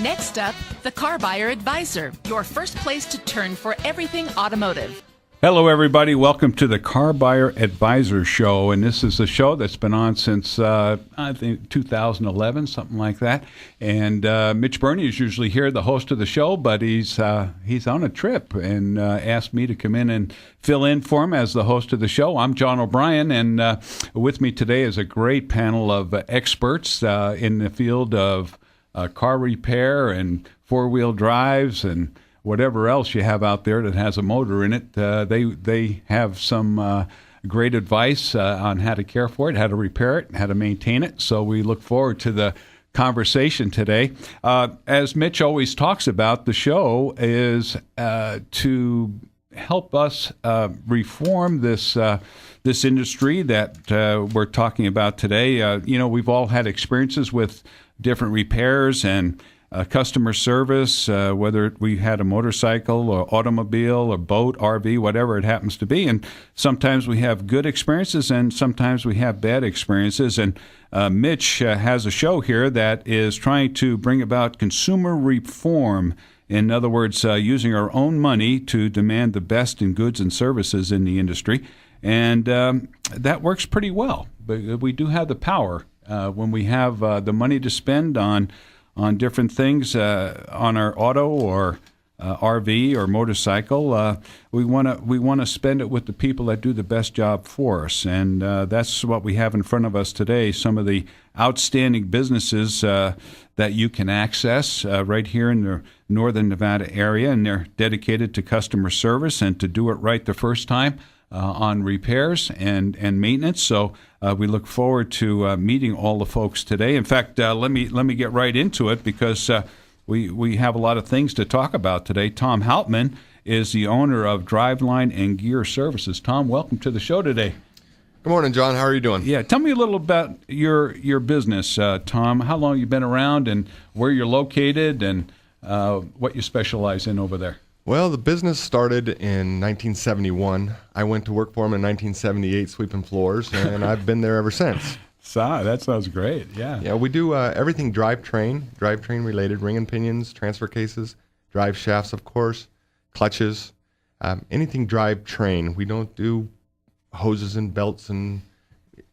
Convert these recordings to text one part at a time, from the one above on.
Next up, the Car Buyer Advisor, your first place to turn for everything automotive. Hello, everybody. Welcome to the Car Buyer Advisor Show, and this is a show that's been on since, I think, 2011, something like that. And Mitch Burney is usually here, the host of the show, but he's on a trip and asked me to come in and fill in for him as the host of the show. I'm John O'Brien, and with me today is a great panel of experts in the field of car repair and four-wheel drives and whatever else you have out there that has a motor in it. They have some great advice on how to care for it, how to repair it, how to maintain it. So we look forward to the conversation today. As Mitch always talks about, the show is to help us reform this industry that we're talking about today. We've all had experiences with different repairs and customer service, whether we had a motorcycle or automobile or boat, RV, whatever it happens to be. And sometimes we have good experiences and sometimes we have bad experiences. And Mitch has a show here that is trying to bring about consumer reform. In other words, using our own money to demand the best in goods and services in the industry. And that works pretty well. But we do have the power when we have the money to spend on different things on our auto or RV or motorcycle. We want to spend it with the people that do the best job for us, and that's what we have in front of us today. Some of the outstanding businesses that you can access right here in the northern Nevada area, and they're dedicated to customer service and to do it right the first time on repairs and maintenance. So we look forward to meeting all the folks today. In fact, let me get right into it because we have a lot of things to talk about today. Tom Hauptman is the owner of Driveline and Gear Services. Tom, welcome to the show today. Good morning, John. How are you doing? Yeah, tell me a little about your business, Tom. How long you've been around and where you're located and what you specialize in over there. Well, the business started in 1971. I went to work for him in 1978 sweeping floors, and I've been there ever since. That sounds great, yeah. Yeah, we do everything drivetrain related, ring and pinions, transfer cases, drive shafts, of course, clutches, anything drivetrain. We don't do hoses and belts and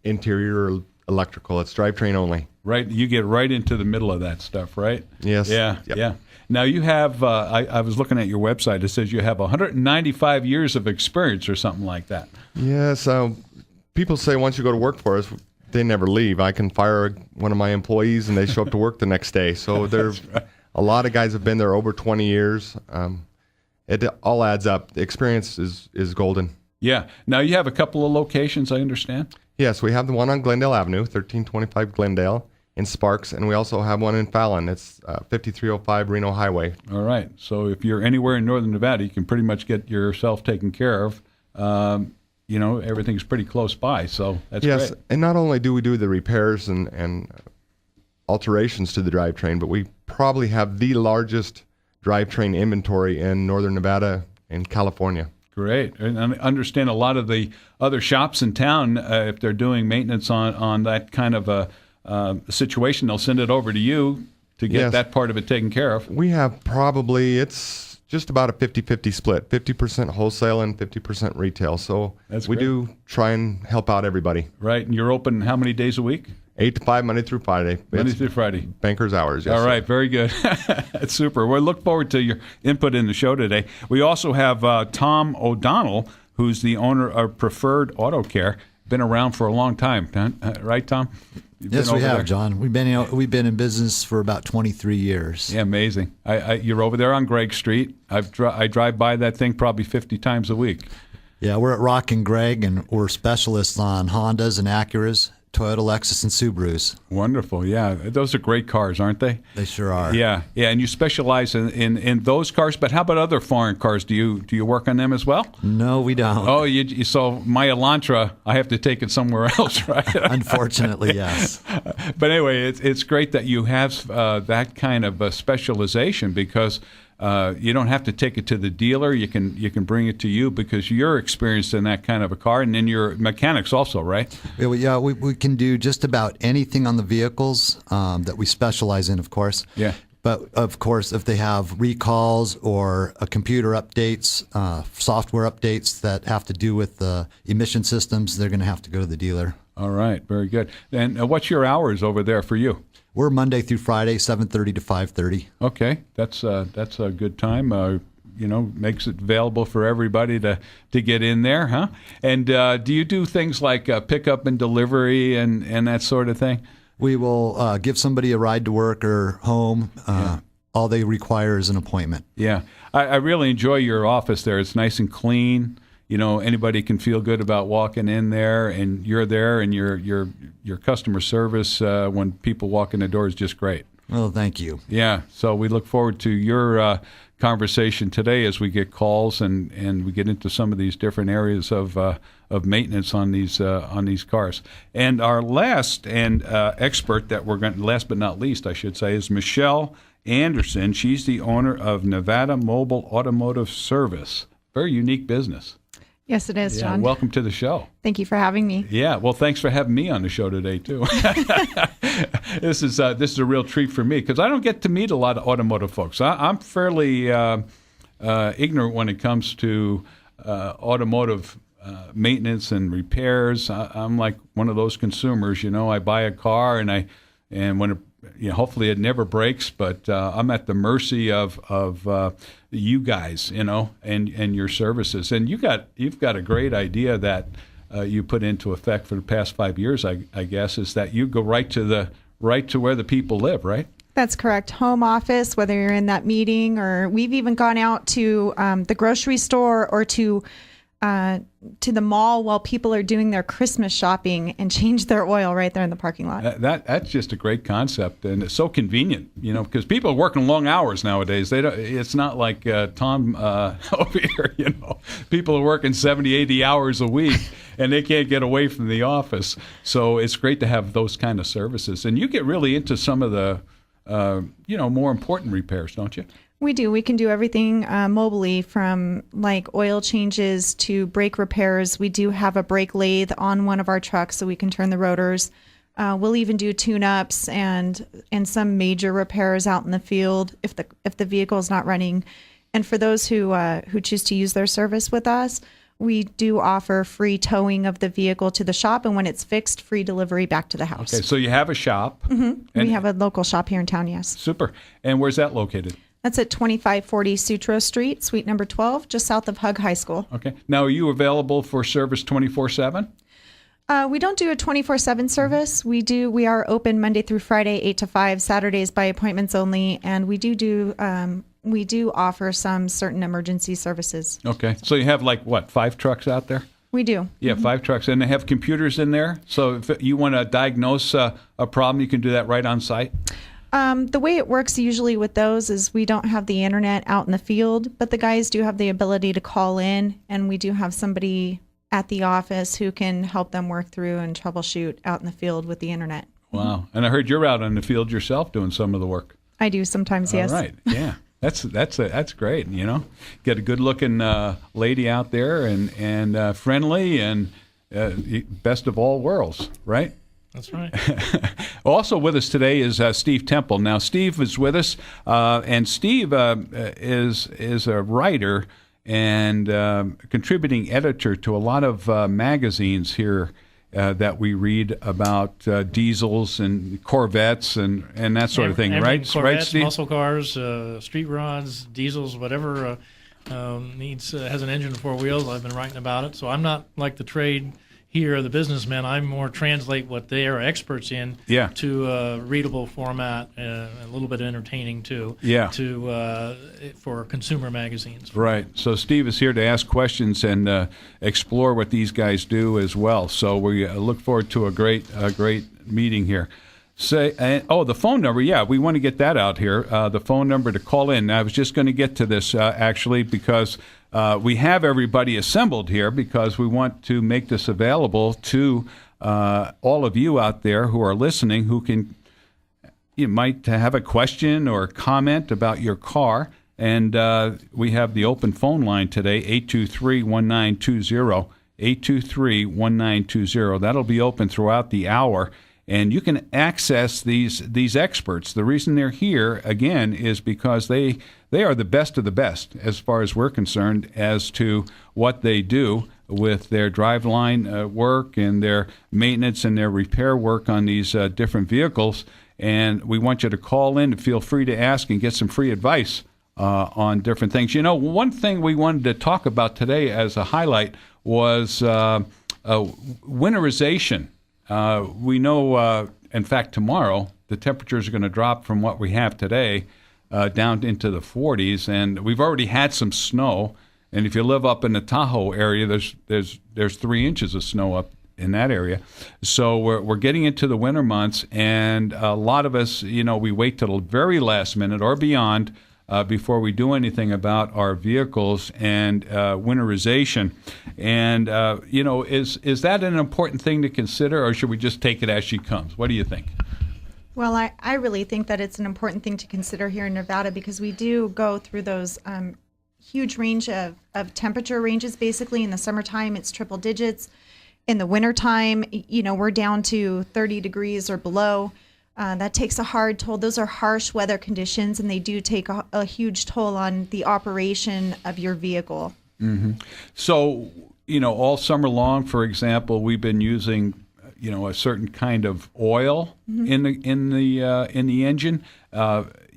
interior or electrical. It's drivetrain only. Right, you get right into the middle of that stuff, right? Yes. Yeah, yep. Yeah. Now you have, I was looking at your website, it says you have 195 years of experience or something like that. Yes, people say once you go to work for us, they never leave. I can fire one of my employees and they show up to work the next day. So there's right. A lot of guys have been there over 20 years. It all adds up. The experience is golden. Yeah. Now you have a couple of locations, I understand? Yes, we have the one on Glendale Avenue, 1325 Glendale in Sparks, and we also have one in Fallon. It's 5305 Reno Highway. All right. So if you're anywhere in northern Nevada, you can pretty much get yourself taken care of. Everything's pretty close by, so that's yes, great. And not only do we do the repairs and alterations to the drivetrain, but we probably have the largest drivetrain inventory in northern Nevada and California. Great. And I understand a lot of the other shops in town, if they're doing maintenance on that kind of a situation, they'll send it over to you to get that part of it taken care of. We have it's just about a 50-50 split, 50% wholesale and 50% retail. So we do try and help out everybody. Right. And you're open how many days a week? 8 to 5, Monday through Friday. Monday through Friday. Banker's hours, yes. All right, very good. That's super. We look forward to your input in the show today. We also have Tom O'Donnell, who's the owner of Preferred Auto Care. Been around for a long time, right, Tom? Yes, we have, John. We've been in business for about 23 years. Yeah, amazing. You're over there on Gregg Street. I drive by that thing probably 50 times a week. Yeah, we're at Rock and Gregg, and we're specialists on Hondas and Acuras, Toyota, Lexus, and Subarus. Wonderful, yeah. Those are great cars, aren't they? They sure are. Yeah, and you specialize in those cars, but how about other foreign cars? Do you work on them as well? No, we don't. Oh, so my Elantra, I have to take it somewhere else, right? Unfortunately, yes. But anyway, it's great that you have that kind of specialization because you don't have to take it to the dealer. You can bring it to you because you're experienced in that kind of a car, and then your mechanics also, right? Yeah, we can do just about anything on the vehicles that we specialize in, of course. Yeah. But of course, if they have recalls or computer updates, software updates that have to do with the emission systems, they're going to have to go to the dealer. All right, very good. And what's your hours over there for you? We're Monday through Friday, 7:30 to 5:30. Okay, that's a good time. Makes it available for everybody to get in there, huh? And do you do things like pickup and delivery and that sort of thing? We will give somebody a ride to work or home. All they require is an appointment. Yeah, I really enjoy your office there. It's nice and clean. Anybody can feel good about walking in there, and you're there, and your customer service when people walk in the door is just great. Well, thank you. Yeah, so we look forward to your conversation today as we get calls and we get into some of these different areas of maintenance on these cars. And our last expert that we're going, last but not least, I should say, is Michelle Anderson. She's the owner of Nevada Mobile Automotive Service. Very unique business. Yes, it is, John. Welcome to the show. Thank you for having me. Yeah, well, thanks for having me on the show today too. This is a real treat for me because I don't get to meet a lot of automotive folks. I'm fairly ignorant when it comes to automotive maintenance and repairs. I'm like one of those consumers. I buy a car and when it, hopefully it never breaks, but I'm at the mercy of you guys, and your services. And you've got a great idea that you put into effect for the past 5 years, I guess, is that you go right to where the people live, right? That's correct. Home office, whether you're in that meeting or we've even gone out to the grocery store or to the mall while people are doing their Christmas shopping and change their oil right there in the parking lot. That's just a great concept, and it's so convenient, because people are working long hours nowadays. It's not like Tom over here, People are working 70, 80 hours a week, and they can't get away from the office. So it's great to have those kind of services. And you get really into some of the, more important repairs, don't you? We do. We can do everything mobily, from like oil changes to brake repairs. We do have a brake lathe on one of our trucks so we can turn the rotors. We'll even do tune-ups and some major repairs out in the field if the vehicle is not running. And for those who choose to use their service with us, we do offer free towing of the vehicle to the shop, and when it's fixed, free delivery back to the house. Okay, so you have a shop. Mm-hmm. We have a local shop here in town, yes. Super. And where's that located? That's at 2540 Sutro Street, suite number 12, just south of Hug High School. Okay. Now, are you available for service 24/7? We don't do a 24/7 service. We are open Monday through Friday, 8 to 5, Saturdays by appointments only, and we do offer some certain emergency services. Okay. So you have 5 trucks out there? We do. Yeah, Mm-hmm. 5 trucks, and they have computers in there. So if you want to diagnose a problem, you can do that right on site. The way it works usually with those is we don't have the internet out in the field, but the guys do have the ability to call in, and we do have somebody at the office who can help them work through and troubleshoot out in the field with the internet. Wow. And I heard you're out in the field yourself doing some of the work. I do sometimes, yes. All right. Yeah. That's great, Get a good-looking lady out there and friendly and best of all worlds, right? That's right. Also with us today is Steve Temple. Now, Steve is with us, and Steve is a writer and contributing editor to a lot of magazines here that we read about diesels and Corvettes and that sort of thing, right? Corvettes, right, Steve? muscle cars, street rods, diesels, whatever has an engine and 4 wheels. I've been writing about it, so I'm not like the trade here, the businessmen. I more translate what they are experts in to a readable format, a little bit entertaining too. Yeah. For consumer magazines. Right. So Steve is here to ask questions and explore what these guys do as well. So we look forward to a great meeting here. The phone number. Yeah, we want to get that out here. The phone number to call in. I was just going to get to this actually because we have everybody assembled here because we want to make this available to all of you out there who are listening you might have a question or comment about your car. And we have the open phone line today, 823-1920, 823-1920. That'll be open throughout the hour. And you can access these experts. The reason they're here, again, is because they are the best of the best, as far as we're concerned, as to what they do with their driveline work and their maintenance and their repair work on these different vehicles. And we want you to call in and feel free to ask and get some free advice on different things. You know, one thing we wanted to talk about today as a highlight was winterization. We know, in fact, tomorrow the temperatures are going to drop from what we have today down into the 40s, and we've already had some snow. And if you live up in the Tahoe area, there's 3 inches of snow up in that area. So we're getting into the winter months, and a lot of us, you know, we wait till the very last minute or beyond before we do anything about our vehicles and winterization. And you know, is that an important thing to consider, or should we just take it as she comes? What do you think? Well, I really think that it's an important thing to consider here in Nevada, because we do go through those huge range of temperature ranges. Basically, in the summertime, it's triple digits. In the wintertime, you know, we're down to 30 degrees or below. That takes a hard toll. Those are harsh weather conditions, and they do take a huge toll on the operation of your vehicle. Mm-hmm. So, you know, all summer long, for example, we've been using, you know, a certain kind of oil in the engine.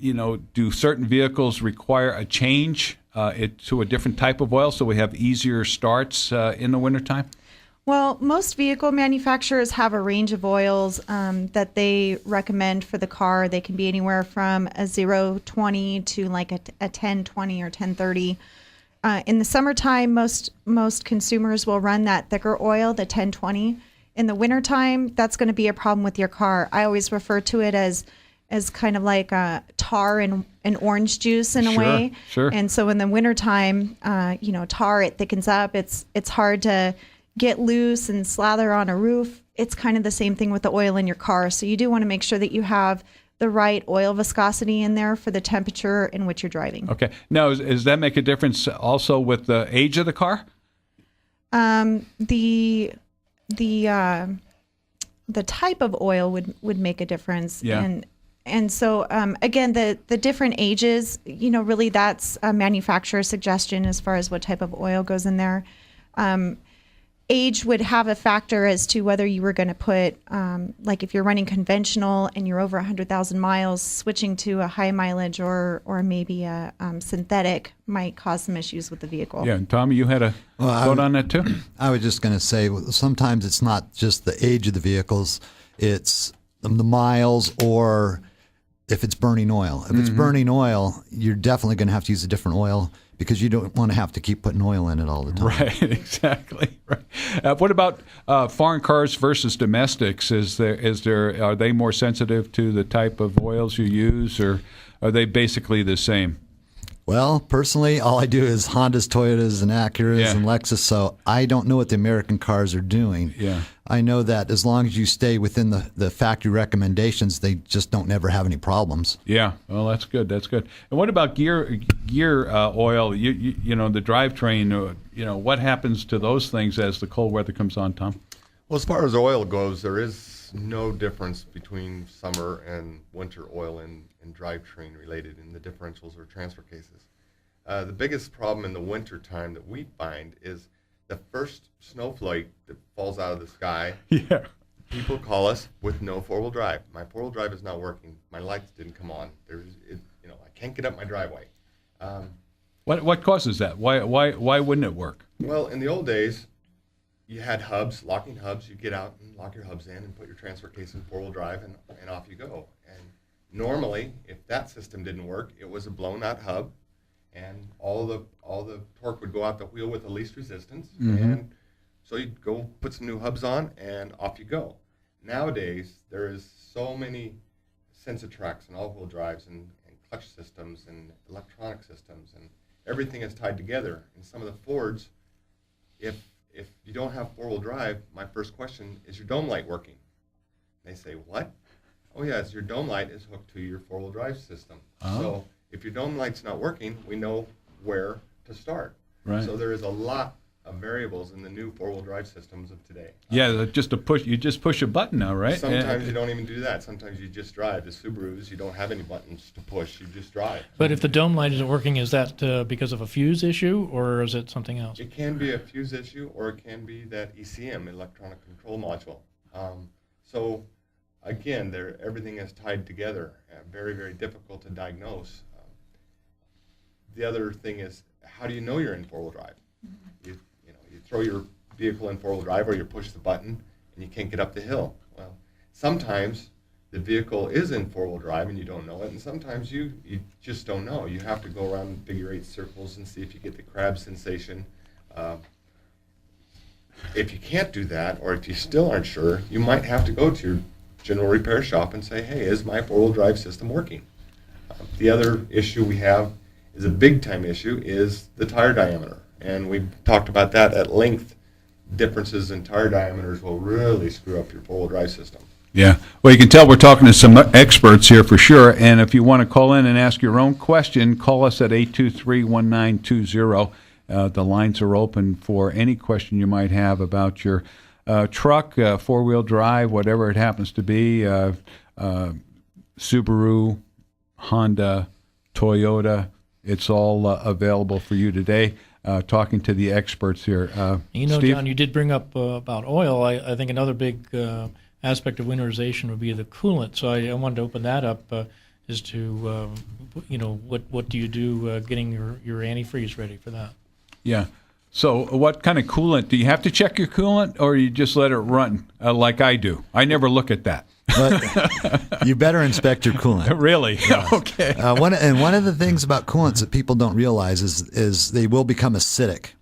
You know, do certain vehicles require a change to a different type of oil so we have easier starts in the wintertime? Well, most vehicle manufacturers have a range of oils that they recommend for the car. They can be anywhere from a 020 to like a 1020 or 1030. In the summertime, most consumers will run that thicker oil, the 1020. In the wintertime, that's going to be a problem with your car. I always refer to it as kind of like a tar and orange juice in a way. Sure. And so in the wintertime, you know, tar, it thickens up. It's hard to get loose and slather on a roof. It's kind of the same thing with the oil in your car. So you do want to make sure that you have the right oil viscosity in there for the temperature in which you're driving. Okay. Now, does that make a difference also with the age of the car? The type of oil would make a difference. Yeah. And so, again, the different ages, you know, really that's a manufacturer suggestion as far as what type of oil goes in there. Age would have a factor as to whether you were going to put, like if you're running conventional and you're over 100,000 miles, switching to a high mileage or maybe a synthetic might cause some issues with the vehicle. Yeah, and Tommy, you had a vote on that too? I was just going to say, sometimes it's not just the age of the vehicles, it's the miles, or if it's burning oil. If it's burning oil, you're definitely going to have to use a different oil, because you don't want to have to keep putting oil in it all the time. Right, exactly. Right. What about foreign cars versus domestics? Are they more sensitive to the type of oils you use, or are they basically the same? Well, personally, all I do is Hondas, Toyotas, and Acuras and Lexus, so I don't know what the American cars are doing. Yeah. I know that as long as you stay within the factory recommendations, they just don't never have any problems. Yeah, well, that's good. That's good. And what about gear oil? You know, the drivetrain. You know, what happens to those things as the cold weather comes on, Tom? Well, as far as oil goes, there is no difference between summer and winter oil and drivetrain related in the differentials or transfer cases. The biggest problem in the winter time that we find is the first snowflake that falls out of the sky. Yeah. People call us with no four-wheel drive. My four-wheel drive is not working. My lights didn't come on. I can't get up my driveway. What causes that? Why wouldn't it work? Well, in the old days, you had hubs, locking hubs. You get out and lock your hubs in and put your transfer case in four-wheel drive, and off you go. And normally, if that system didn't work, it was a blown-out hub, and all the torque would go out the wheel with the least resistance, and so you'd go put some new hubs on, and off you go. Nowadays, there is so many sensor tracks and all-wheel drives and clutch systems and electronic systems, and everything is tied together. And some of the Fords, if you don't have four-wheel drive, my first question is, your dome light working? They say, what? Oh yes, your dome light is hooked to your four-wheel drive system. Oh. So if your dome light's not working, we know where to start. Right. So there is a lot of variables in the new four-wheel drive systems of today. Yeah, just you just push a button now, right? Sometimes you don't even do that. Sometimes you just drive. The Subarus, you don't have any buttons to push. You just drive. But if the dome light isn't working, is that because of a fuse issue, or is it something else? It can be a fuse issue, or it can be that ECM, electronic control module. So again, everything is tied together. Very, very difficult to diagnose. The other thing is, how do you know you're in four-wheel drive? You throw your vehicle in four-wheel drive, or you push the button and you can't get up the hill. Well, sometimes the vehicle is in four-wheel drive and you don't know it, and sometimes you just don't know. You have to go around figure 8 circles and see if you get the crab sensation. If you can't do that, or if you still aren't sure, you might have to go to your general repair shop and say, hey, is my four-wheel drive system working? The other issue we have is a big-time issue, is the tire diameter. And we've talked about that at length. Differences in tire diameters will really screw up your four-wheel drive system. Yeah. Well, you can tell we're talking to some experts here for sure. And if you want to call in and ask your own question, call us at 823-1920. The lines are open for any question you might have about your truck, four-wheel drive, whatever it happens to be, Subaru, Honda, Toyota. It's all available for you today. Talking to the experts here. Steve? John, you did bring up about oil. I think another big aspect of winterization would be the coolant. So I wanted to open that up as to, what do you do getting your antifreeze ready for that? Yeah. So what kind of coolant? Do you have to check your coolant, or you just let it run like I do? I never look at that. But you better inspect your coolant. Really? Yes. Okay. One of the things about coolants that people don't realize is they will become acidic.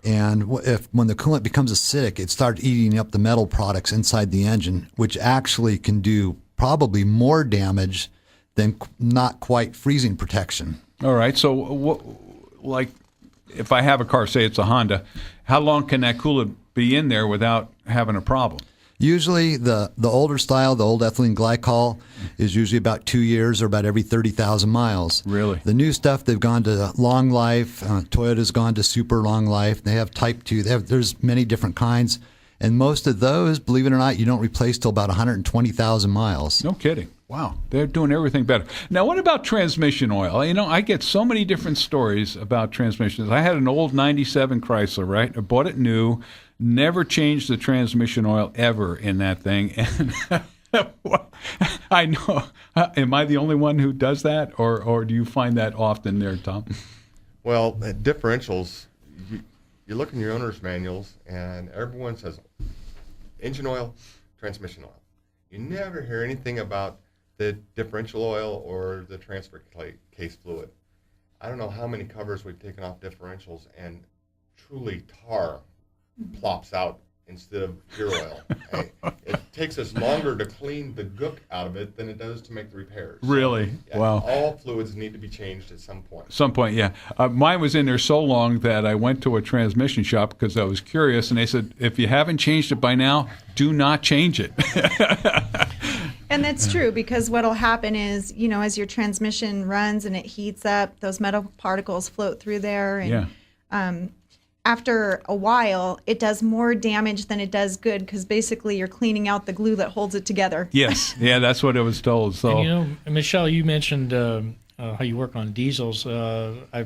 And when the coolant becomes acidic, it starts eating up the metal products inside the engine, which actually can do probably more damage than not quite freezing protection. All right. So, if I have a car, say it's a Honda, how long can that coolant be in there without having a problem? Usually the older style, the old ethylene glycol, is usually about 2 years or about every 30,000 miles. Really? The new stuff, they've gone to long life. Toyota's gone to super long life. They have type 2. There's many different kinds. And most of those, believe it or not, you don't replace till about 120,000 miles. No kidding. Wow. They're doing everything better. Now, what about transmission oil? I get so many different stories about transmissions. I had an old 97 Chrysler, right? I bought it new. Never changed the transmission oil ever in that thing. And I know. Am I the only one who does that, or do you find that often there, Tom? Well, differentials, you look in your owner's manuals, and everyone says engine oil, transmission oil. You never hear anything about the differential oil or the transfer case fluid. I don't know how many covers we've taken off differentials, and truly tar plops out instead of pure oil. It takes us longer to clean the gook out of it than it does to make the repairs. Really? Yeah, wow. All fluids need to be changed at some point. Some point, yeah. Mine was in there so long that I went to a transmission shop because I was curious, and they said, if you haven't changed it by now, do not change it. And that's true, because what'll happen is, as your transmission runs and it heats up, those metal particles float through there, and after a while, it does more damage than it does good, because basically you're cleaning out the glue that holds it together. Yes, yeah, that's what I was told. So, and Michelle, you mentioned how you work on diesels. I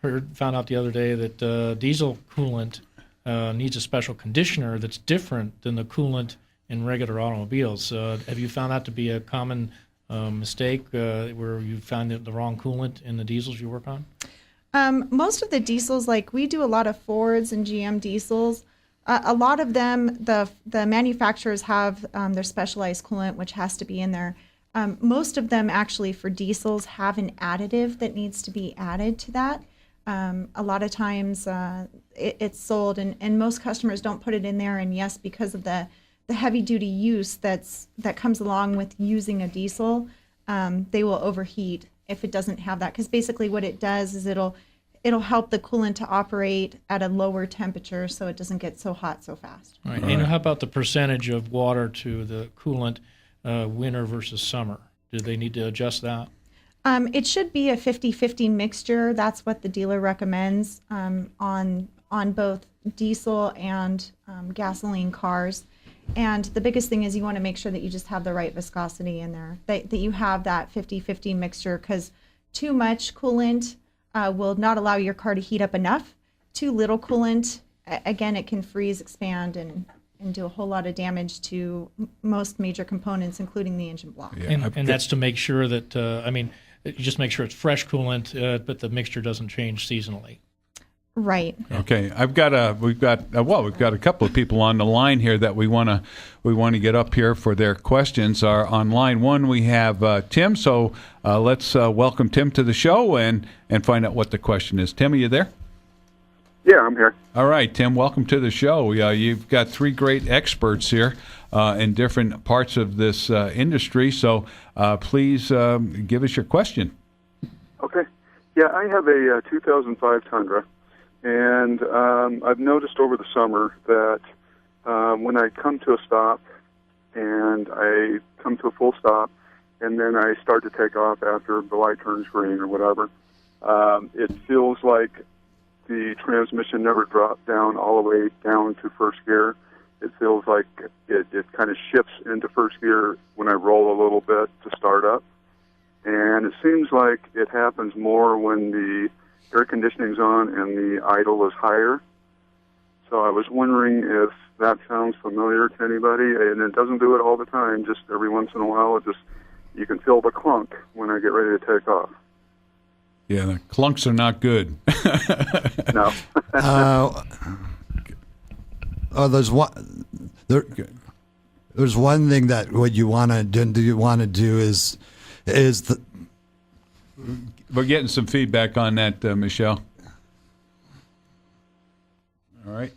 found out the other day that diesel coolant needs a special conditioner that's different than the coolant in regular automobiles. Have you found that to be a common mistake where you found the wrong coolant in the diesels you work on? Most of the diesels, like we do a lot of Fords and GM diesels, a lot of them, the manufacturers have their specialized coolant, which has to be in there. Most of them actually for diesels have an additive that needs to be added to that. A lot of times it's sold, and most customers don't put it in there. And yes, because of the heavy duty use that comes along with using a diesel, they will overheat if it doesn't have that, because basically what it does is it'll help the coolant to operate at a lower temperature so it doesn't get so hot so fast. Right. And how about the percentage of water to the coolant winter versus summer? Do they need to adjust that? It should be a 50-50 mixture. That's what the dealer recommends on on both diesel and gasoline cars. And the biggest thing is you want to make sure that you just have the right viscosity in there, that you have that 50-50 mixture, because too much coolant will not allow your car to heat up enough. Too little coolant, again, it can freeze, expand, and do a whole lot of damage to most major components, including the engine block. Yeah. And that's to make sure that, you just make sure it's fresh coolant, but the mixture doesn't change seasonally. Right. Okay, we've got a couple of people on the line here that we want to get up here for their questions. On line one we have Tim. So let's welcome Tim to the show and find out what the question is. Tim, are you there? Yeah, I'm here. All right, Tim, welcome to the show. You've got three great experts here in different parts of this industry. So please give us your question. Okay. Yeah, I have a 2005 Tundra. And I've noticed over the summer that when I come to a stop and I come to a full stop and then I start to take off after the light turns green or whatever, it feels like the transmission never dropped down all the way down to first gear. It feels like it kind of shifts into first gear when I roll a little bit to start up. And it seems like it happens more when the air conditioning's on and the idle is higher. So I was wondering if that sounds familiar to anybody, and it doesn't do it all the time, just every once in a while, you can feel the clunk when I get ready to take off. Yeah, the clunks are not good. No. There's one thing that what you want to do is the. We're getting some feedback on that, Michelle. All right.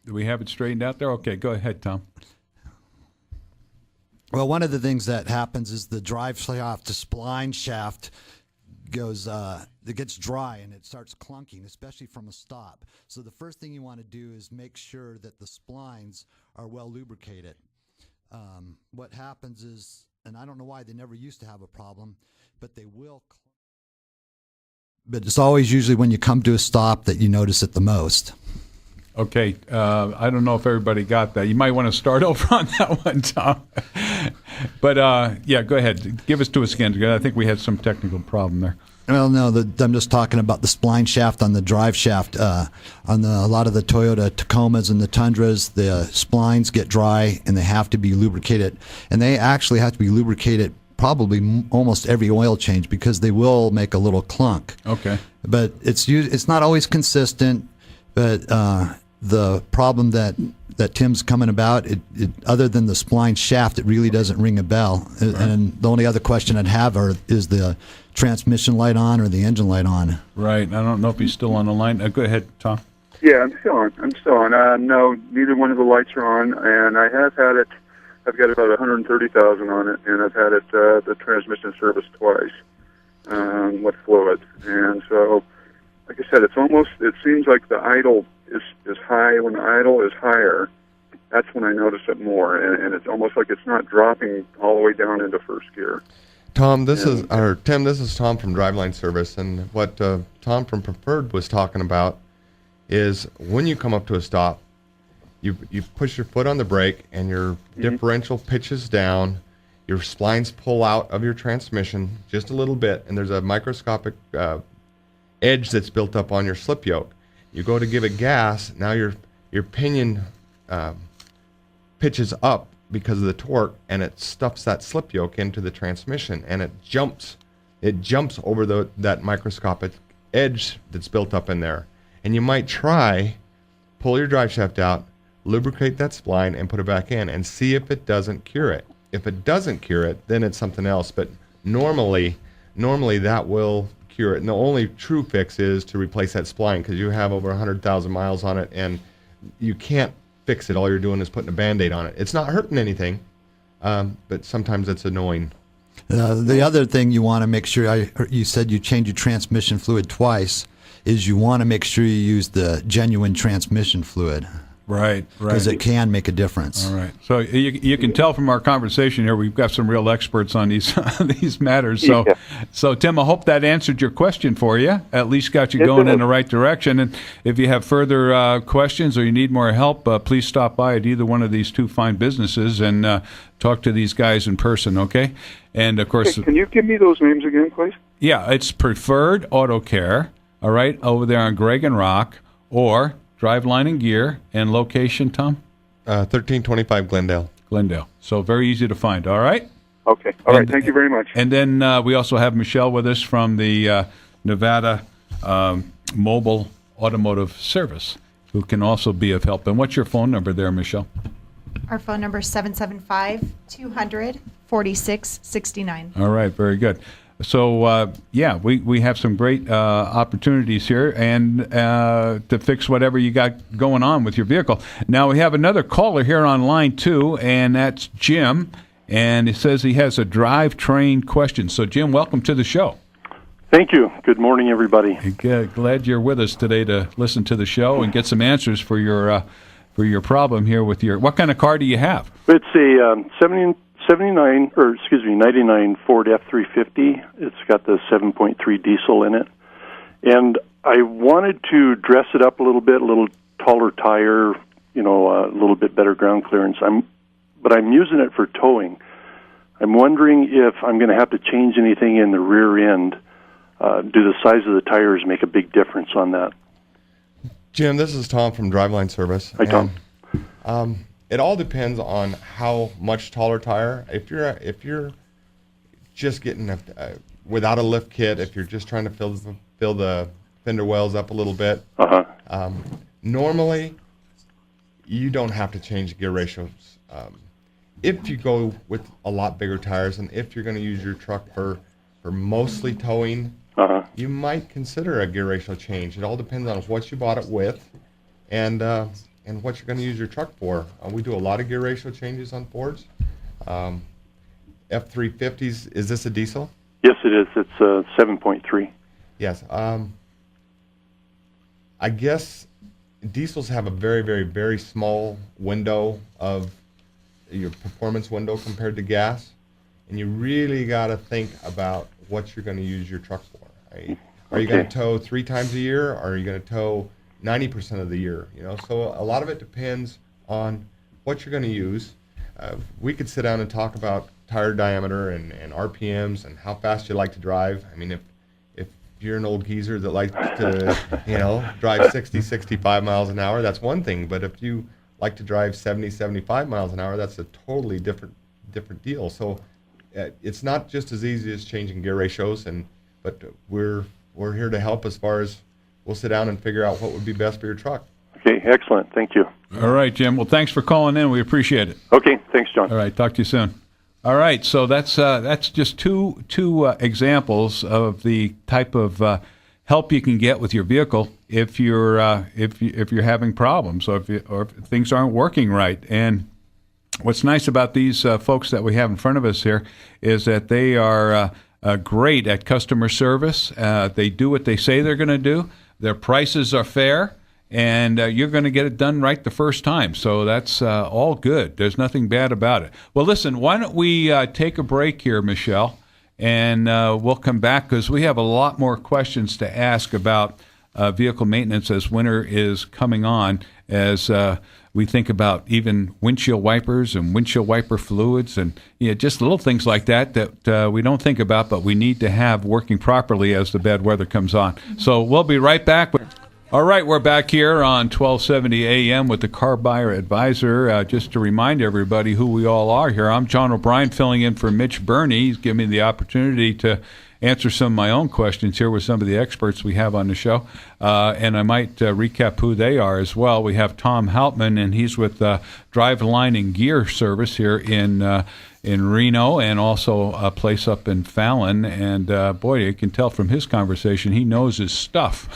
Do we have it straightened out there? Okay, go ahead, Tom. Well, one of the things that happens is the drive shaft, the spline shaft it gets dry and it starts clunking, especially from a stop. So the first thing you want to do is make sure that the splines are well lubricated. What happens is, and I don't know why they never used to have a problem, but they will. But it's always usually when you come to a stop that you notice it the most. Okay, I don't know if everybody got that. You might want to start over on that one, Tom. But yeah, go ahead. Give us to us again. I think we had some technical problem there. Well, no, I'm just talking about the spline shaft on the drive shaft. On a lot of the Toyota Tacomas and the Tundras, the splines get dry and they have to be lubricated. And they actually have to be lubricated probably almost every oil change because they will make a little clunk. Okay. But it's not always consistent. But the problem that Tim's coming about, it other than the spline shaft, it really doesn't ring a bell. Right. And the only other question I'd have is the transmission light on or the engine light on? Right. I don't know if he's still on the line. Go ahead, Tom. Yeah, I'm still on. No, neither one of the lights are on, and I have had it. I've got about 130,000 on it, and I've had it the transmission service twice with fluid. And so, like I said, it seems like the idle is high. When the idle is higher, that's when I notice it more, and it's almost like it's not dropping all the way down into first gear. Tim, this is Tom from Driveline Service, and what Tom from Preferred was talking about is when you come up to a stop, you push your foot on the brake and your differential pitches down, your splines pull out of your transmission just a little bit, and there's a microscopic edge that's built up on your slip yoke. You go to give it gas, now your pinion pitches up because of the torque, and it stuffs that slip yoke into the transmission, and it jumps over that microscopic edge that's built up in there. And you might pull your drive shaft out, lubricate that spline, and put it back in, and see if it doesn't cure it. If it doesn't cure it, then it's something else. But normally that will cure it. And the only true fix is to replace that spline because you have over 100,000 miles on it, and you can't fix it. All you're doing is putting a Band-Aid on it. It's not hurting anything, but sometimes it's annoying. The other thing you want to make sure, you said you change your transmission fluid twice, is you want to make sure you use the genuine transmission fluid. Right. because it can make a difference. All right. So you can tell from our conversation here, we've got some real experts on these these matters. So, so Tim, I hope that answered your question for you. At least got you going in the right direction. And if you have further questions or you need more help, please stop by at either one of these two fine businesses and talk to these guys in person. Okay. And of course, can you give me those names again, please? Yeah, it's Preferred Auto Care. All right, over there on Greg and Rock, or Driveline and Gear, and location, Tom? 1325 Glendale. Glendale. So very easy to find, all right? Okay. All right, thank you very much. And then we also have Michelle with us from the Nevada Mobile Automotive Service, who can also be of help. And what's your phone number there, Michelle? Our phone number is 775-200-4669. All right, very good. So, we have some great opportunities here and to fix whatever you got going on with your vehicle. Now, we have another caller here on line 2, and that's Jim, and he says he has a drivetrain question. So, Jim, welcome to the show. Thank you. Good morning, everybody. Glad you're with us today to listen to the show and get some answers for your problem here with your... What kind of car do you have? It's a 99 Ford F-350. It's got the 7.3 diesel in it. And I wanted to dress it up a little bit, a little taller tire, a little bit better ground clearance. But I'm using it for towing. I'm wondering if I'm going to have to change anything in the rear end. Do the size of the tires make a big difference on that? Jim, this is Tom from Driveline Service. Hi, Tom. It all depends on how much taller tire. If you're just getting without a lift kit, if you're just trying to fill the fender wells up a little bit, normally you don't have to change gear ratios. If you go with a lot bigger tires, and if you're going to use your truck for mostly towing, you might consider a gear ratio change. It all depends on what you bought it with, and what you're going to use your truck for. We do a lot of gear ratio changes on Fords. F-350s, is this a diesel? Yes, it is. It's 7.3. Yes. I guess diesels have a very, very, very small window of your performance window compared to gas, and you really got to think about what you're going to use your truck for. Right? Are you going to tow 3 times a year, or are you going to tow 90% of the year? So a lot of it depends on what you're going to use. We could sit down and talk about tire diameter and RPMs and how fast you like to drive. I mean, if you're an old geezer that likes to, drive 60, 65 miles an hour, that's one thing. But if you like to drive 70, 75 miles an hour, that's a totally different deal. So it's not just as easy as changing gear ratios, but we're here to help as far as we'll sit down and figure out what would be best for your truck. Okay, excellent. Thank you. All right, Jim. Well, thanks for calling in. We appreciate it. Okay, thanks, John. All right, talk to you soon. All right, so that's just two examples of the type of help you can get with your vehicle if you're having problems or if things aren't working right. And what's nice about these folks that we have in front of us here is that they are great at customer service. They do what they say they're going to do. Their prices are fair, and you're going to get it done right the first time. So that's all good. There's nothing bad about it. Well, listen, why don't we take a break here, Michelle, and we'll come back because we have a lot more questions to ask about vehicle maintenance as winter is coming on, as we think about even windshield wipers and windshield wiper fluids and just little things like that we don't think about, but we need to have working properly as the bad weather comes on. So we'll be right back. All right, we're back here on 1270 AM with the Car Buyer Advisor. Just to remind everybody who we all are here, I'm John O'Brien filling in for Mitch Burney. He's given me the opportunity to answer some of my own questions here with some of the experts we have on the show. And I might recap who they are as well. We have Tom Hauptman, and he's with Driveline and Gear Service here in Reno, and also a place up in Fallon. And boy, you can tell from his conversation, he knows his stuff.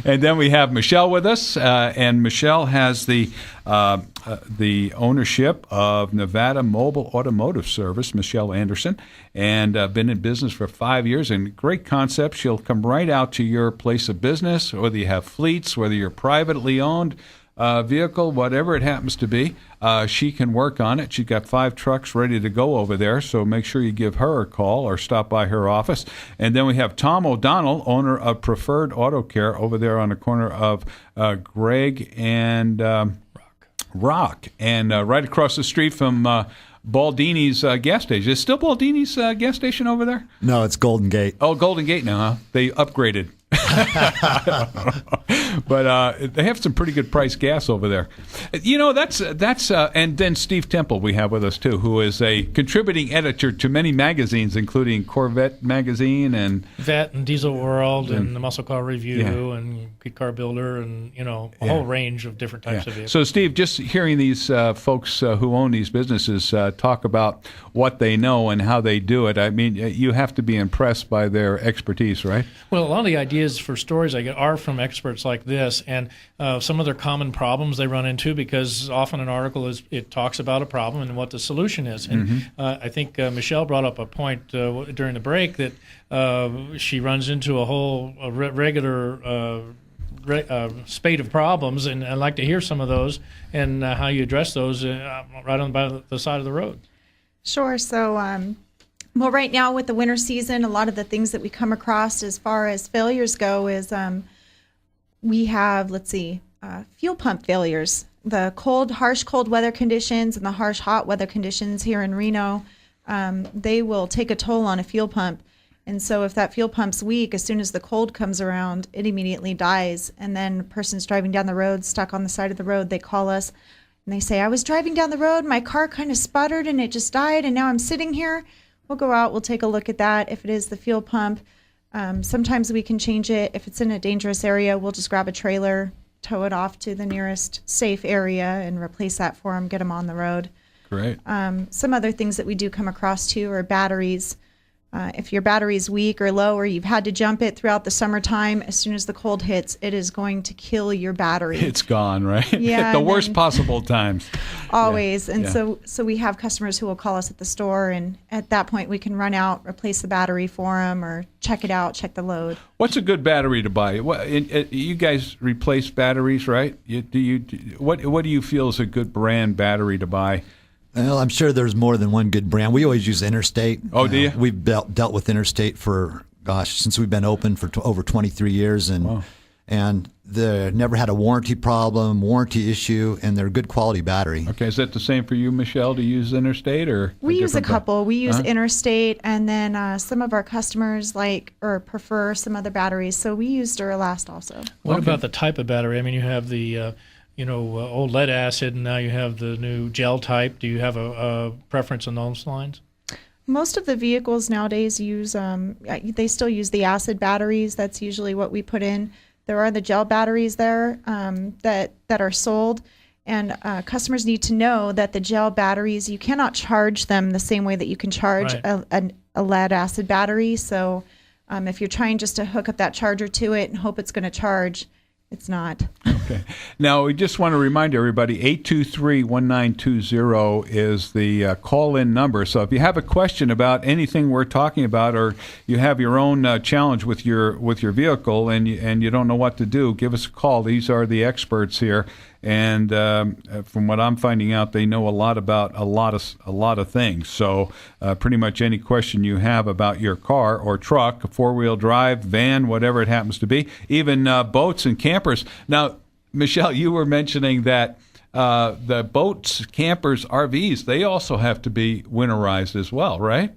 And then we have Michelle with us, and Michelle has the ownership of Nevada Mobile Automotive Service, Michelle Anderson, and been in business for 5 years. And great concept. She'll come right out to your place of business, whether you have fleets, whether you're privately owned, vehicle, whatever it happens to be, she can work on it. She's got 5 trucks ready to go over there, so make sure you give her a call or stop by her office. And then we have Tom O'Donnell, owner of Preferred Auto Care, over there on the corner of Greg and Rock, and right across the street from Baldini's gas station. Is it still Baldini's gas station over there? No, it's Golden Gate. Oh, Golden Gate now, huh? They upgraded. But they have some pretty good price gas over there. You know, that's and then Steve Temple we have with us too, who is a contributing editor to many magazines, including Corvette magazine and Vet and Diesel World and the Muscle Car Review and Good Car Builder and a whole range of different types of vehicles. So Steve, just hearing these folks who own these businesses talk about what they know and how they do it, I mean, you have to be impressed by their expertise, right? Well, a lot of the ideas for stories I get are from experts like this, and some of their common problems they run into, because often an article it talks about a problem and what the solution is. And I think Michelle brought up a point during the break that she runs into a whole regular spate of problems, and I'd like to hear some of those and how you address those right on by the side of the road. Sure. So, well, right now with the winter season, a lot of the things that we come across as far as failures go is we have, fuel pump failures. The harsh cold weather conditions and the harsh hot weather conditions here in Reno, they will take a toll on a fuel pump. And so if that fuel pump's weak, as soon as the cold comes around, it immediately dies. And then a person's driving down the road, stuck on the side of the road, they call us and they say, I was driving down the road, my car kind of sputtered and it just died, and now I'm sitting here. We'll go out, we'll take a look at that. If it is the fuel pump, sometimes we can change it. If it's in a dangerous area, we'll just grab a trailer, tow it off to the nearest safe area and replace that for them, get them on the road. Great. Some other things that we do come across too are batteries. If your battery's weak or low, or you've had to jump it throughout the summertime, as soon as the cold hits, it is going to kill your battery. It's gone, right? Yeah. The worst possible times. Always. And so we have customers who will call us at the store, and at that point we can run out, replace the battery for them, or check it out, check the load. What's a good battery to buy? You guys replace batteries, right? What do you feel is a good brand battery to buy? Well, I'm sure there's more than one good brand. We always use Interstate. Oh, do you? We've dealt with Interstate for, since we've been open for over 23 years, and they never had a warranty issue, and they're a good quality battery. Okay, is that the same for you, Michelle? Do you use Interstate or? We use a couple. We use Interstate, and then some of our customers prefer some other batteries, so we use Duralast also. What about the type of battery? I mean, you have the old lead acid, and now you have the new gel type. Do you have a preference on those lines? Most of the vehicles nowadays use, they still use the acid batteries. That's usually what we put in. There are the gel batteries there that are sold, and customers need to know that the gel batteries, you cannot charge them the same way that you can charge a lead acid battery. So if you're trying just to hook up that charger to it and hope it's going to charge, it's not. Okay. Now, we just want to remind everybody, 823-1920 is the call-in number. So if you have a question about anything we're talking about, or you have your own challenge with your vehicle and you don't know what to do, give us a call. These are the experts here. And from what I'm finding out, they know a lot about a lot of things. So pretty much any question you have about your car or truck, four-wheel drive, van, whatever it happens to be, even boats and campers. Now, Michelle, you were mentioning that the boats, campers, RVs, they also have to be winterized as well, right?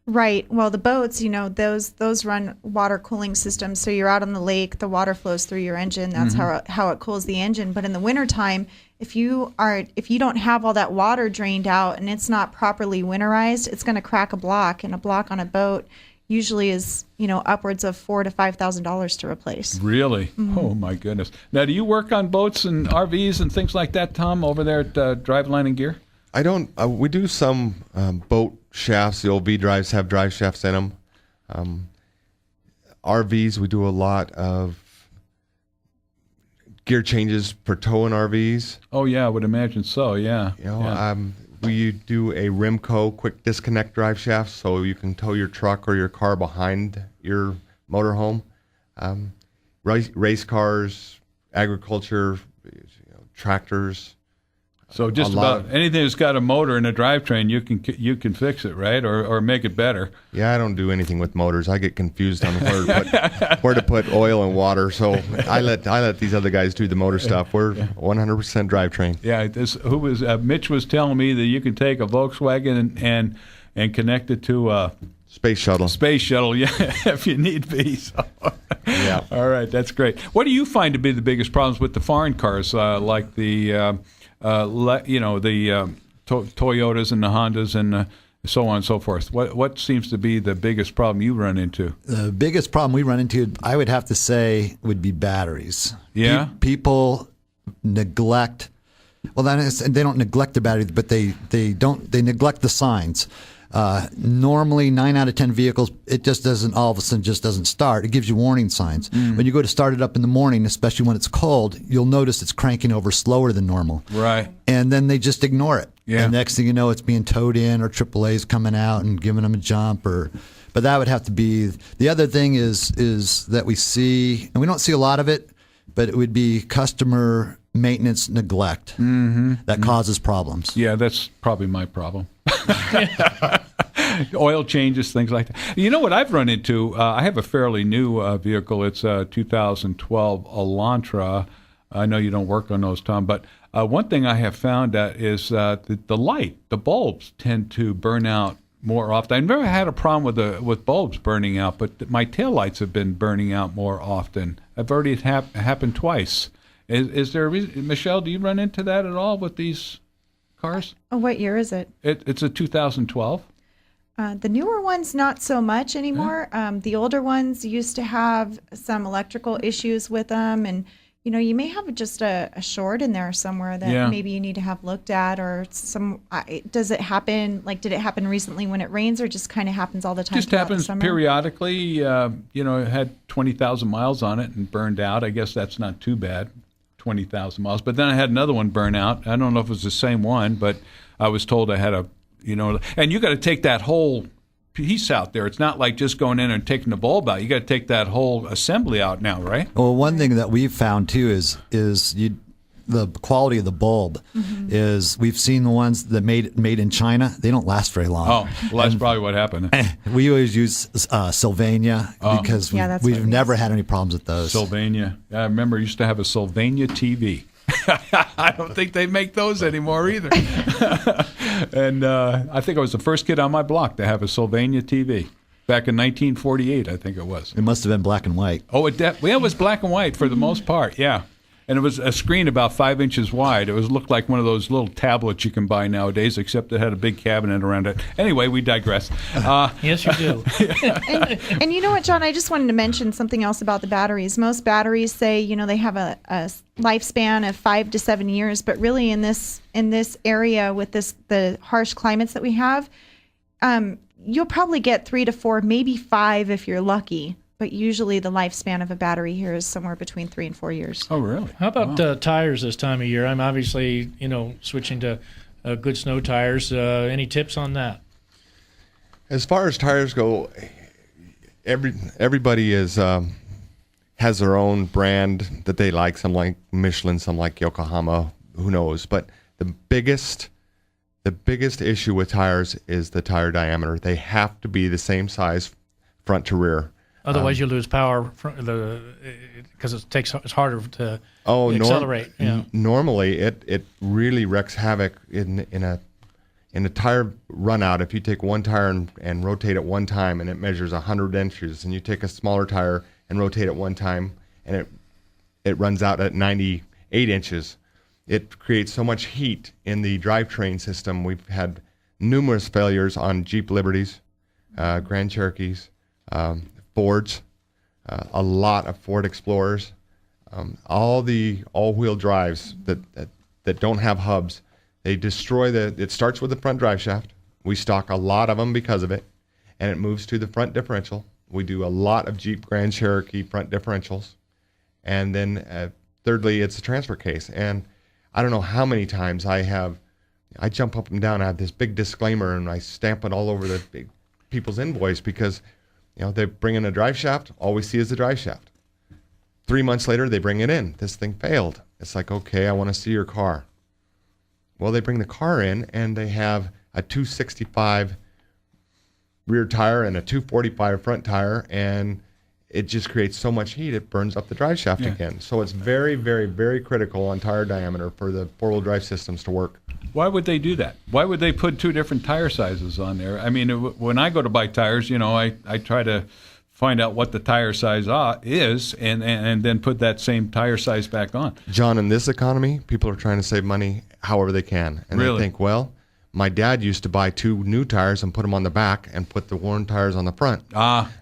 Right. Well, the boats, those run water cooling systems. So you're out on the lake, the water flows through your engine. That's how it cools the engine. But in the wintertime, if you don't have all that water drained out and it's not properly winterized, it's going to crack a block. And a block on a boat usually is, upwards of $4,000 to $5,000 to replace. Really? Mm-hmm. Oh my goodness. Now, do you work on boats and RVs and things like that, Tom, over there at Driveline and Gear? I don't. We do some boat shafts. The old V drives have drive shafts in them. RVs, we do a lot of gear changes per tow in RVs. Oh yeah, I would imagine so. Yeah. We do a Rimco quick disconnect drive shaft, so you can tow your truck or your car behind your motorhome. Race cars, agriculture, tractors. So just about anything that's got a motor and a drivetrain, you can fix it, right, or make it better. Yeah, I don't do anything with motors. I get confused on where to put oil and water. So I let these other guys do the motor stuff. We're 100% drivetrain. Yeah, Mitch was telling me that you can take a Volkswagen and connect it to a space shuttle. Yeah, if you need be. So. Yeah. All right, that's great. What do you find to be the biggest problems with the foreign cars, like the Toyotas and the Hondas and so on and so forth? What seems to be the biggest problem you run into? The biggest problem we run into, I would have to say, would be batteries. Yeah? People neglect. Well, they don't neglect the batteries, but they neglect the signs. Normally, 9 out of 10 vehicles, it just doesn't all of a sudden just doesn't start. It gives you warning signs. When you go to start it up in the morning, especially when it's cold, you'll notice it's cranking over slower than normal. Right. And then they just ignore it. Yeah. And next thing you know, it's being towed in, or AAA's coming out and giving them a jump. But that would have to be. The other thing is that we see, and we don't see a lot of it, but it would be customer maintenance neglect that causes problems. Yeah, that's probably my problem. Oil changes, things like that. You know what I've run into? I have a fairly new vehicle. It's a 2012 Elantra. I know you don't work on those, Tom, but one thing I have found is the light, the bulbs tend to burn out more often. I've never had a problem with bulbs burning out, but my taillights have been burning out more often. I've already happened twice. Is there a reason? Michelle, do you run into that at all with these cars? Oh, what year is it? It's a 2012. The newer ones, not so much anymore. The older ones used to have some electrical issues with them, and you may have just a short in there somewhere that maybe you need to have looked at, or some. Does it happen? Like, did it happen recently when it rains, or just kind of happens all the time? Just happens periodically. It had 20,000 miles on it and burned out. I guess that's not too bad. 20,000 miles. But then I had another one burn out. I don't know if it was the same one, but I was told I had and you got to take that whole piece out there. It's not like just going in and taking the bulb out. You got to take that whole assembly out now, right? Well, one thing that we've found too is the quality of the bulb is, we've seen the ones that made in China. They don't last very long. Oh, well, that's probably what happened. We always use Sylvania because we've never had any problems with those. Sylvania. I remember I used to have a Sylvania TV. I don't think they make those anymore either. And I think I was the first kid on my block to have a Sylvania TV. Back in 1948, I think it was. It must have been black and white. Oh, it was black and white for the most part, yeah. And it was a screen about 5 inches wide. It looked like one of those little tablets you can buy nowadays, except it had a big cabinet around it. Anyway, we digress. Yes, you do. And you know what, John? I just wanted to mention something else about the batteries. Most batteries say, they have a lifespan of 5 to 7 years, but really in this area with the harsh climates that we have, you'll probably get 3 to 4, maybe 5 if you're lucky. But usually the lifespan of a battery here is somewhere between 3 and 4 years. Oh, really? How about tires this time of year? I'm obviously, switching to good snow tires. Any tips on that? As far as tires go, everybody has their own brand that they like. Some like Michelin, some like Yokohama. Who knows? But the biggest issue with tires is the tire diameter. They have to be the same size front to rear. Otherwise, you lose power because it's harder to accelerate. Normally, it really wreaks havoc in a tire run out. If you take one tire and rotate it one time, and it measures 100 inches, and you take a smaller tire and rotate it one time, and it runs out at 98 inches, it creates so much heat in the drivetrain system. We've had numerous failures on Jeep Liberties, Grand Cherokees. Fords, a lot of Ford Explorers, all the all-wheel drives that don't have hubs, they destroy it starts with the front drive shaft. We stock a lot of them because of it, and it moves to the front differential. We do a lot of Jeep Grand Cherokee front differentials. And then thirdly, it's a transfer case. And I don't know how many times I jump up and down, I have this big disclaimer, and I stamp it all over the people's invoice because they bring in a drive shaft. All we see is the drive shaft. 3 months later, they bring it in. This thing failed. It's like, okay, I want to see your car. Well, they bring the car in, and they have a 265 rear tire and a 245 front tire, and it just creates so much heat, it burns up the drive shaft again. So it's very, very, very critical on tire diameter for the four-wheel drive systems to work. Why would they do that? Why would they put two different tire sizes on there? I mean, when I go to buy tires, I try to find out what the tire size is and then put that same tire size back on. John, in this economy, people are trying to save money however they can. And Really? they think, well, my dad used to buy 2 new tires and put them on the back and put the worn tires on the front.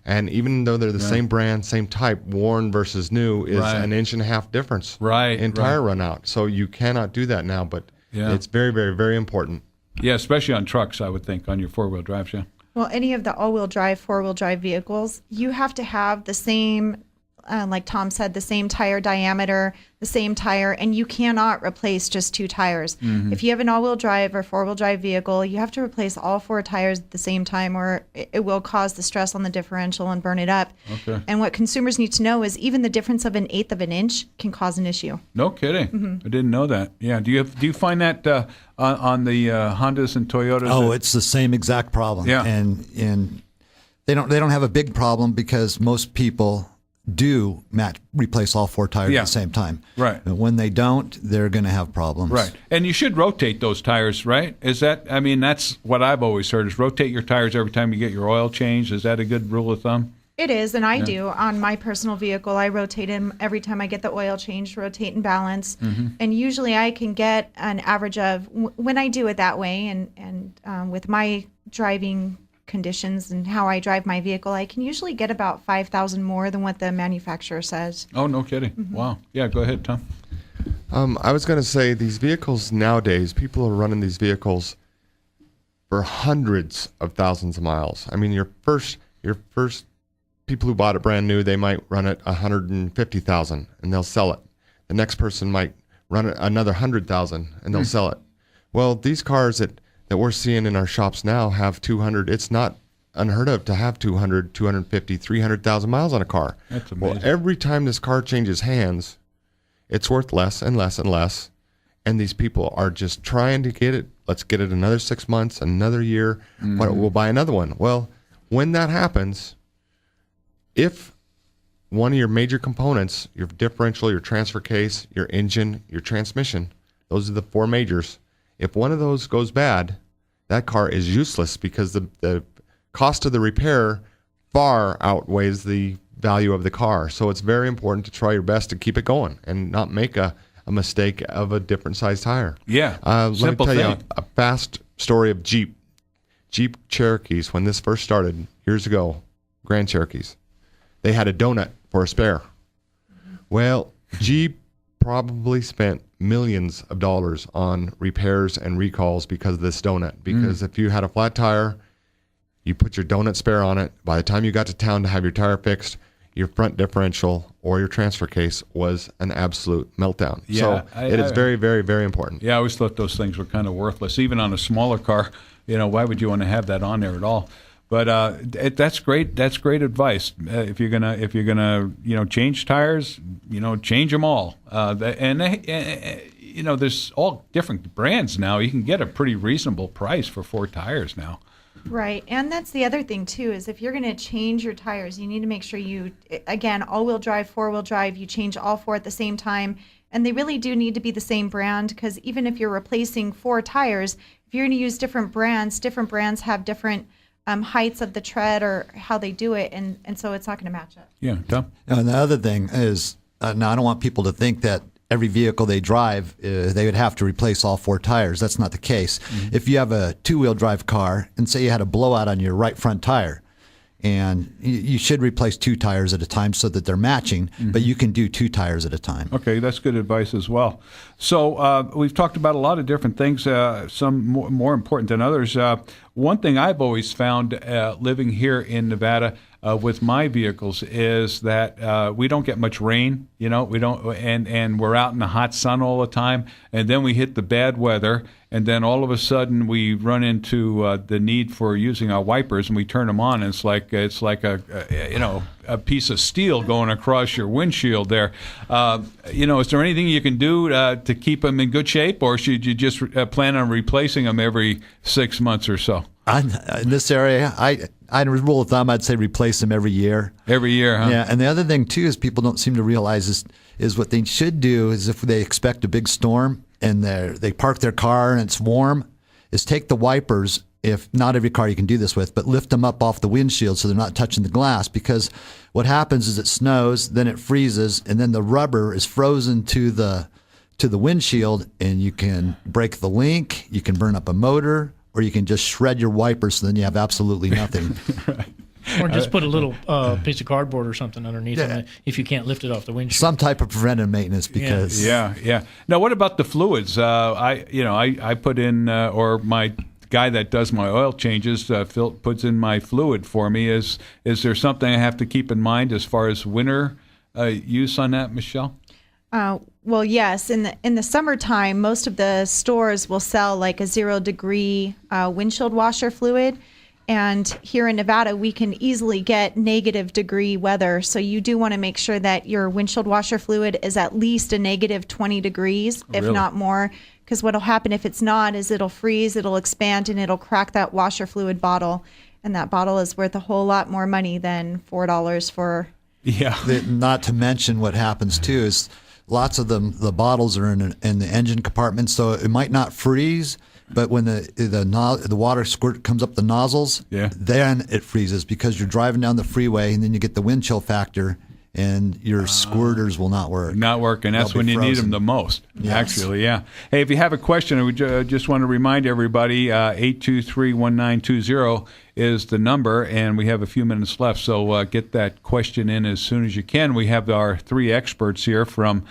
And even though they're the same brand, same type, worn versus new is an 1.5 inch difference in tire run out. So you cannot do that now, but it's very, very, very important. Yeah, especially on trucks, I would think, on your four-wheel drives, yeah. Well, any of the all-wheel drive, four-wheel drive vehicles, you have to have the same, like Tom said, the same tire diameter, the same tire, and you cannot replace just 2 tires. If you have an all-wheel drive or four-wheel drive vehicle, you have to replace all 4 tires at the same time, or it will cause the stress on the differential and burn it up. Okay. And what consumers need to know is even the difference of 1/8 of an inch can cause an issue. No kidding. I didn't know that. Yeah. Do you find that on the Hondas and Toyotas? Oh, it's the same exact problem. Yeah. And they don't have a big problem because most people do replace all 4 tires at the same time. Right. But when they don't, they're going to have problems. Right. And you should rotate those tires, right? That's what I've always heard is rotate your tires every time you get your oil changed. Is that a good rule of thumb? It is, and I do. On my personal vehicle, I rotate them every time I get the oil changed, rotate and balance. And usually I can get an average of, when I do it that way, and with my driving conditions and how I drive my vehicle, I can usually get about 5,000 more than what the manufacturer says. Oh, no kidding. Wow. Yeah, go ahead, Tom. I was going to say these vehicles nowadays, people are running these vehicles for hundreds of thousands of miles. I mean, your first people who bought it brand new, they might run it 150,000 and they'll sell it. The next person might run it another 100,000 and they'll sell it. Well, these cars that we're seeing in our shops now have 200. It's not unheard of to have 200, 250, 300,000 miles on a car. That's amazing. Well, every time this car changes hands, it's worth less and less and less. And these people are just trying to get it. Let's get it another 6 months, another year. We'll buy another one. Well, when that happens, if one of your major components, your differential, your transfer case, your engine, your transmission, those are the 4 majors. If one of those goes bad, that car is useless because the cost of the repair far outweighs the value of the car. So it's very important to try your best to keep it going and not make a mistake of a different size tire. Yeah, Let me tell you a fast story of Jeep Cherokees. When this first started years ago, Grand Cherokees, they had a donut for a spare. Well, Jeep probably spent millions of dollars on repairs and recalls because of this donut. Because if you had a flat tire, you put your donut spare on it. By the time you got to town to have your tire fixed, your front differential or your transfer case was an absolute meltdown. Yeah, so it is very, very, very important. Yeah, I always thought those things were kind of worthless. Even on a smaller car, why would you want to have that on there at all? But that's great. That's great advice. If you're gonna change tires, change them all. There's all different brands now. You can get a pretty reasonable price for 4 tires now. Right, and that's the other thing too, is if you're going to change your tires, you need to make sure again, all-wheel drive, four-wheel drive, you change all 4 at the same time, and they really do need to be the same brand, because even if you're replacing 4 tires, if you're going to use different brands have different heights of the tread or how they do it, and so it's not going to match up. Yeah, Tom? And the other thing is, now I don't want people to think that every vehicle they drive, they would have to replace all 4 tires. That's not the case. If you have a 2-wheel drive car and say you had a blowout on your right front tire, and you should replace 2 tires at a time so that they're matching, but you can do 2 tires at a time. Okay, that's good advice as well. So we've talked about a lot of different things, some more important than others. One thing I've always found living here in Nevada with my vehicles is that we don't get much rain, we don't, and we're out in the hot sun all the time, and then we hit the bad weather, and then all of a sudden we run into the need for using our wipers, and we turn them on, and it's like a a piece of steel going across your windshield there. Is there anything you can do to keep them in good shape, or should you just plan on replacing them every 6 months or so? In this area, I rule of thumb, I'd say replace them every year. Every year, huh? Yeah, and the other thing too is people don't seem to realize is what they should do is if they expect a big storm and they park their car and it's warm, is take the wipers. If not every car you can do this with, but lift them up off the windshield so they're not touching the glass, because what happens is it snows, then it freezes, and then the rubber is frozen to the windshield, and you can break the link, you can burn up a motor, or you can just shred your wipers, so then you have absolutely nothing. Right. Or just put a little piece of cardboard or something underneath it if you can't lift it off the windshield. Some type of preventive maintenance, because yeah. Now, what about the fluids? I put in, or my guy that does my oil changes puts in my fluid for me. Is there something I have to keep in mind as far as winter use on that, Michelle? Well, yes. In the summertime, most of the stores will sell like a 0-degree windshield washer fluid. And here in Nevada, we can easily get negative degree weather. So you do want to make sure that your windshield washer fluid is at least a negative 20 degrees, if not more. Because what will happen if it's not is it'll freeze, it'll expand, and it'll crack that washer fluid bottle. And that bottle is worth a whole lot more money than $4 for. Yeah. Not to mention what happens too is lots of them, the bottles are in the engine compartment, so it might not freeze. But when the water squirt comes up the nozzles, then it freezes because you're driving down the freeway and then you get the wind chill factor and your squirters will not work. Not work, and that's when you need them the most, actually, yeah. Hey, if you have a question, I would just want to remind everybody, 823-1920 is the number, and we have a few minutes left, so get that question in as soon as you can. We have our three experts here from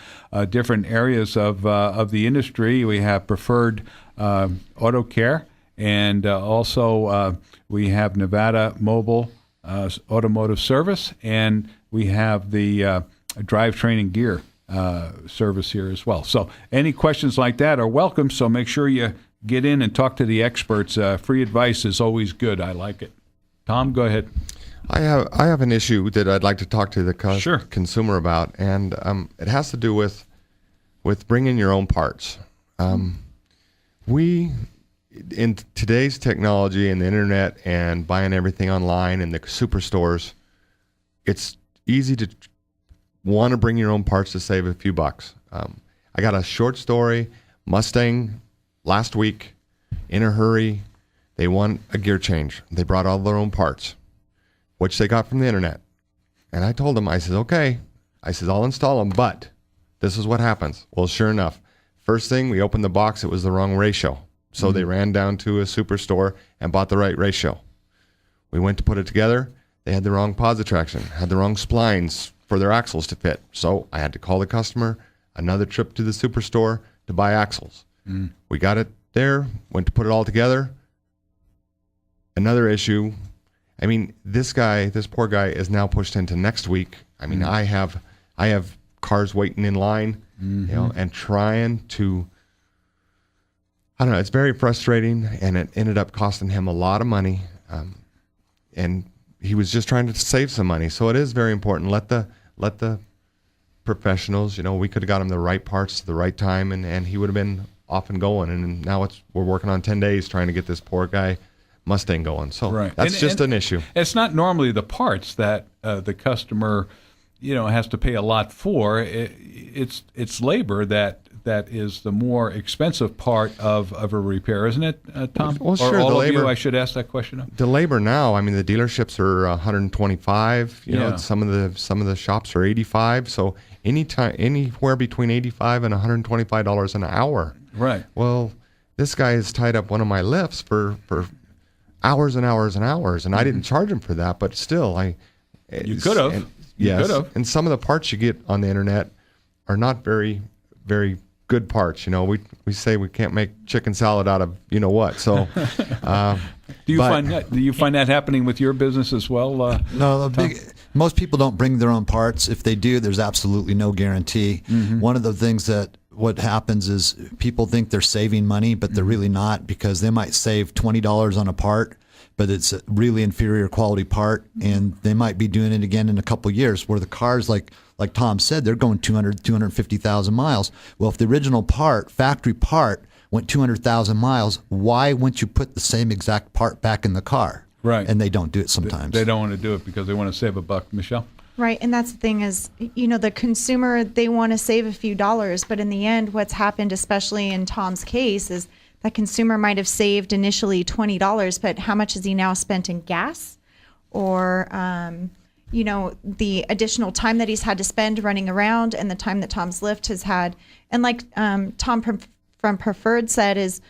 different areas of the industry. We have Preferred Auto Care, and also we have Nevada Mobile Automotive Service, and we have the drivetrain and gear service here as well. So any questions like that are welcome, so make sure you get in and talk to the experts. Free advice is always good. I like it. Tom, go ahead. I have an issue that I'd like to talk to the consumer about, and it has to do with bringing your own parts. We, in today's technology and the internet and buying everything online and the superstores, it's easy to want to bring your own parts to save a few bucks. I got a short story, Mustang, last week, in a hurry. They want a gear change. They brought all their own parts, which they got from the internet. And I told them, I said, okay. I said, I'll install them, but this is what happens. Well, sure enough, first thing, we opened the box, it was the wrong ratio. So they ran down to a superstore and bought the right ratio. We went to put it together. They had the wrong positive traction, had the wrong splines for their axles to fit. So I had to call the customer, another trip to the superstore to buy axles. We got it there, went to put it all together. Another issue. I mean, this poor guy is now pushed into next week. I mean, I have cars waiting in line, and trying to, I don't know, it's very frustrating, and it ended up costing him a lot of money. And he was just trying to save some money. So it is very important. Let the professionals, we could have got him the right parts at the right time, and he would have been off and going. And now we're working on 10 days trying to get this poor guy Mustang going. So that's just an issue. It's not normally the parts that the customer, has to pay a lot for. It's labor that is the more expensive part of a repair, isn't it, Tom? Well, sure. Or all the of labor, you, I should ask that question of. The labor now, I mean, the dealerships are 125. Some of the shops are 85. So anywhere between $85 and $125 an hour. Right. Well, this guy has tied up one of my lifts for hours and hours and hours, and I didn't charge him for that, but still, you could have. Yes, and some of the parts you get on the internet are not very, very good parts. We say we can't make chicken salad out of what. So, do you find that happening with your business as well? No, most people don't bring their own parts. If they do, there's absolutely no guarantee. One of the things what happens is people think they're saving money, but they're really not, because they might save $20 on a part, but it's a really inferior quality part, and they might be doing it again in a couple years, where the cars, like Tom said, they're going 250,000 miles. Well, if the original part, factory part, went 200,000 miles, why wouldn't you put the same exact part back in the car? Right. And they don't do it sometimes. They don't want to do it because they want to save a buck. Michelle? Right, and that's the thing is, the consumer, they want to save a few dollars, but in the end, what's happened, especially in Tom's case, is that consumer might have saved initially $20, but how much has he now spent in gas? Or, the additional time that he's had to spend running around and the time that Tom's Lift has had. And like Tom from Preferred said is,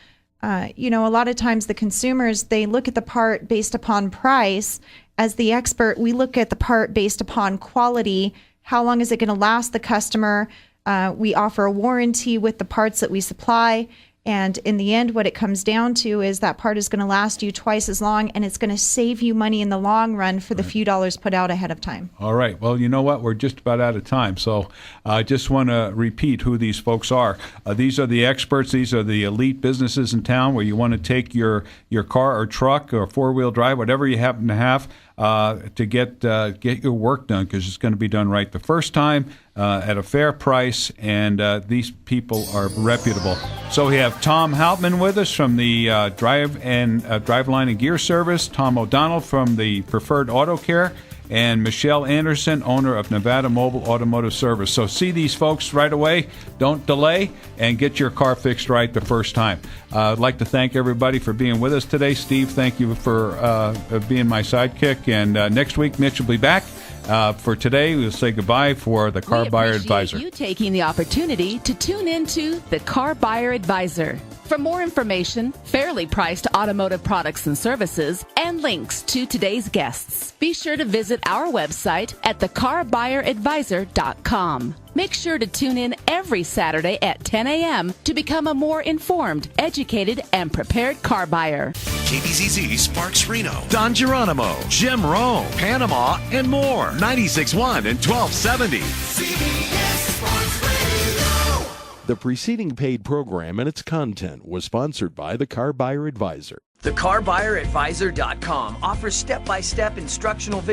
a lot of times the consumers, they look at the part based upon price. As the expert, we look at the part based upon quality. How long is it going to last the customer? We offer a warranty with the parts that we supply. And in the end, what it comes down to is that part is going to last you twice as long, and it's going to save you money in the long run for the few dollars put out ahead of time. All right. Well, you know what? We're just about out of time. So I just want to repeat who these folks are. These are the experts. These are the elite businesses in town where you want to take your car or truck or four-wheel drive, whatever you happen to have, to get your work done, because it's going to be done right the first time at a fair price, and these people are reputable. So we have Tom Hauptman with us from the Driveline and Gear Service, Tom O'Donnell from the Preferred Auto Care, and Michelle Anderson, owner of Nevada Mobile Automotive Service. So see these folks right away. Don't delay, and get your car fixed right the first time. I'd like to thank everybody for being with us today. Steve, thank you for being my sidekick. And next week, Mitch will be back. For today, we'll say goodbye for the Car Buyer Advisor. You taking the opportunity to tune into the Car Buyer Advisor. For more information, fairly priced automotive products and services, and links to today's guests, be sure to visit our website at thecarbuyeradvisor.com. Make sure to tune in every Saturday at 10 a.m. to become a more informed, educated, and prepared car buyer. KBZZ, Sparks Reno, Don Geronimo, Jim Rome, Panama, and more. 96.1 and 1270. CBS Sports Radio. The preceding paid program and its content was sponsored by the Car Buyer Advisor. TheCarBuyerAdvisor.com offers step-by-step instructional videos